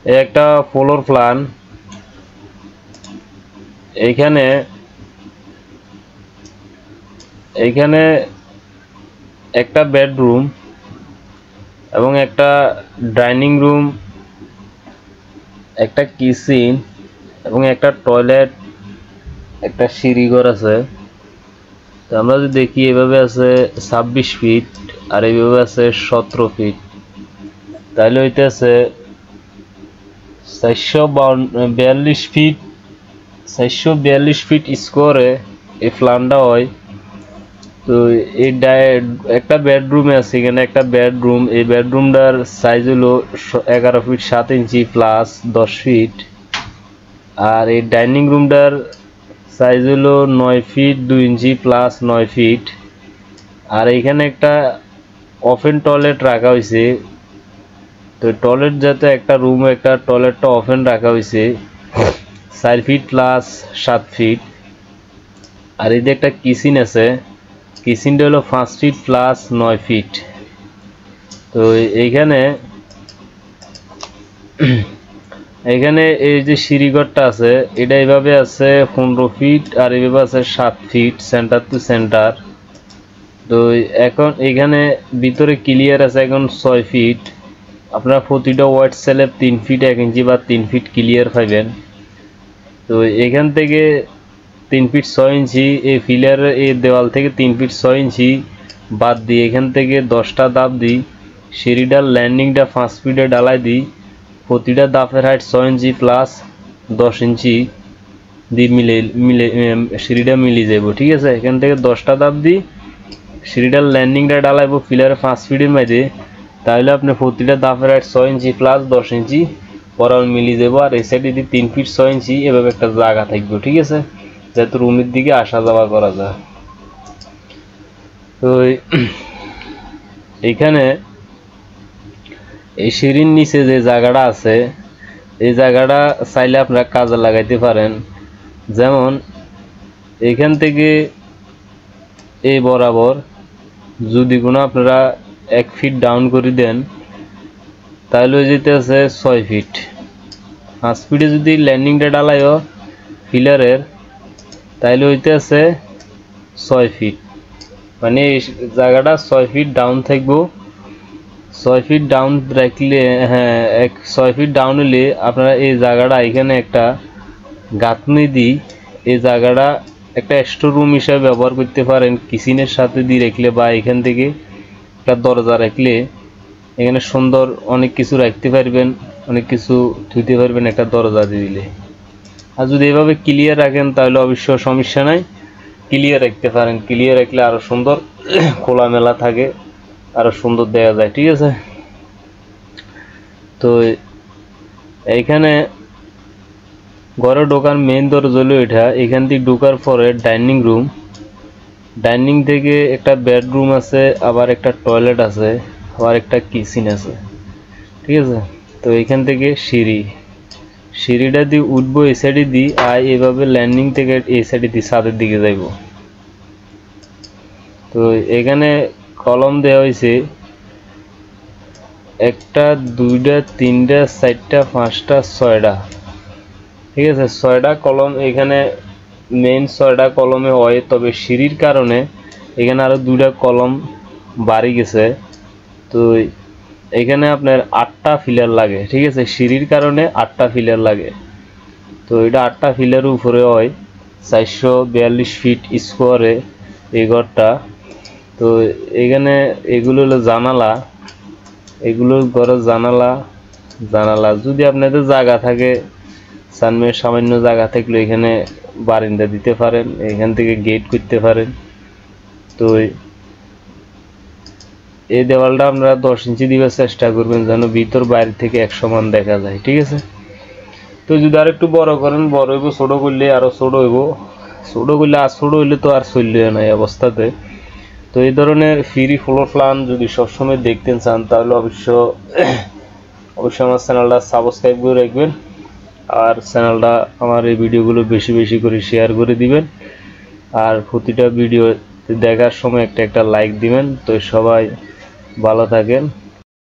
এই একটা floor plan. এইখানে এইখানে একটা বেডরুম এবং একটা ডাইনিং রুম, একটা কিচেন এবং একটা টয়লেট, একটা সিঁড়িঘর আছে। তো আমরা যদি দেখি এভাবে আছে 26 ফিট আর এইভাবে আছে 17 ফিট, তাহলে হইতেছে 442 ফিট, 442 ফিট স্কোয়ারে এই প্ল্যানটা হয়। তো এই একটা বেডরুমে আছে, এখানে একটা বেডরুম, এই বেডরুমটার সাইজ হলো 11 ফিট 7 ইঞ্চি প্লাস 10 ফিট। আর এই ডাইনিং রুমটার সাইজ হলো 9 ফিট 2 ইঞ্চি প্লাস 9 ফিট। আর এইখানে একটা ওপেন টয়লেট রাখা হয়েছে। তো টয়লেট যাতে একটা রুম একটা টয়লেটটা ওপেন রাখা হয়েছে 4 ফিট প্লাস 7 ফিট। আর এই যে একটা কিচেন আছে, কিচেনটা হলো 5 ফিট প্লাস 9 ফিট। তো এইখানে এখানে এই যে সিঁড়িঘরটা আছে এটা এইভাবে আছে 15 ফিট আর এইভাবে আছে 7 ফিট সেন্টার টু সেন্টার। তো এখন এখানে ভিতরে ক্লিয়ার আছে এখন 6 ফিট। আপনারা প্রতিটা ওয়াইড স্ল্যাব 3 ফিট 1 ইঞ্চি বা 3 ফিট ক্লিয়ার পাইবেন। তো এখান থেকে 3 ফিট 6 ইঞ্চি এই ফিলার এই দেওয়াল থেকে 3 ফিট 6 ইঞ্চি বাদ দিই, এখান থেকে 10টা ধাপ দিই, সিঁড়িটার ল্যান্ডিংটা 5 ফিটে ডালাই দিই, প্রতিটা ধাপের হাইট 6 ইঞ্চি প্লাস 10 ইঞ্চি দিয়ে মিলে সিঁড়িটা মিলিয়ে যাব। ঠিক আছে, এখান থেকে 10টা ধাপ দিই, সিঁড়িটার ল্যান্ডিংটা ডালাইব ফিলারে 5 ফিটের মধ্যে, তাহলে আপনি প্রতিটা ধাপের হাইট 6 ইঞ্চি প্লাস 10 ইঞ্চি বরাবর মিলিয়ে দেবো। আর এই সাইডে দিয়ে 3 ফিট 6 ইঞ্চি এভাবে একটা জায়গা থাকবে। ঠিক আছে, যাতে রুমের দিকে আসা যাওয়া করা যায়। তো এইখানে এই সিঁড়ির নিচে যে জায়গাটা আছে এই জায়গাটা চাইলে আপনারা কাজে লাগাইতে পারেন। যেমন এখান থেকে এই বরাবর যদি কোনো আপনারা 1 ফিট ডাউন করে দেন তাহলে হয়ে যেতে আছে 6 ফিট। 5 ফিটে যদি ল্যান্ডিংটা ডালাইও পিলারের তাহলে হইতে আছে 6 ফিট, মানে এই জায়গাটা 6 ফিট ডাউন থাকবো। 6 ফিট ডাউন রাখলে, হ্যাঁ 6 ফিট ডাউন হলে আপনারা এই জায়গাটা এখানে একটা গাঁথনি দিই, এই জায়গাটা একটা স্টোর রুম হিসাবে ব্যবহার করতে পারেন। কিচেনের সাথে দিয়ে রাখলে বা এখান থেকে একটা দরজা রাখলে এখানে সুন্দর অনেক কিছু রাখতে পারবেন, অনেক কিছু ধুইতে পারবেন একটা দরজা দিয়ে দিলে। আর যদি এভাবে ক্লিয়ার রাখেন তাহলে অবশ্য সমস্যা নাই, ক্লিয়ার রাখতে পারেন। ক্লিয়ার রাখলে আরও সুন্দর খোলামেলা থাকে, আরও সুন্দর দেখা যায়। ঠিক আছে, তো এইখানে ঘরে ঢোকার মেইন দরজা হলো এটা। এখান থেকে ঢোকার পরে ডাইনিং রুম, ডাইনিং থেকে একটা বেডরুম আছে, আবার একটা টয়লেট আছে, আবার একটা কিচেন আছে। ঠিক আছে, তো এখান থেকে সিঁড়িটা দিয়ে উঠবো এই সাইডে দিই, আর এইভাবে ল্যান্ডিং থেকে এই সাইডে দিয়ে ছাদের দিকে যাইব। তো এখানে কলম দেওয়া হয়েছে 1টা 2টা 3টা 4টা 5টা 6টা। ঠিক আছে, 6টা কলম এখানে মেইন 6টা কলমে হয়, তবে সিঁড়ির কারণে এখানে আরো 2টা কলম বাড়ি গেছে। তো এখানে আপনার 8টা ফিলার লাগে। ঠিক আছে, সিঁড়ির কারণে 8টা ফিলার লাগে। তো এটা 8টা ফিলারের উপরে হয় 442 ফিট স্কোয়ারে এই ঘরটা। তো এখানে এগুলো হলো জানালা, এগুলো ঘরের জানালা যদি আপনাদের জায়গা থাকে, সামনে সামান্য জায়গা থাকলে এখানে বারান্দা দিতে পারেন, এখান থেকে গেট করতে পারেন। তো এই দেওয়ালটা আমরা 10 ইঞ্চি দিবার চেষ্টা করবেন যেন ভিতর বাইরে থেকে এক সমান দেখা যায়। ঠিক আছে, তো যদি আর একটু বড় করেন বড় হইব, ছোট করলে আরো ছোট হইব, ছোট করলে আর ছোট হইলে তো আর চললে না এই অবস্থাতে। তো এই ধরনের ফ্রি ফ্লোর প্ল্যান যদি সবসময় দেখতে চান তাহলে অবশ্যই আমার চ্যানেলটা সাবস্ক্রাইব করে রাখবেন, আর চ্যানেলটা আমার এই ভিডিওগুলো বেশি বেশি করে শেয়ার করে দিবেন, আর প্রতিটা ভিডিও দেখার সময় একটা লাইক দিবেন। তো সবাই ভালো থাকেন।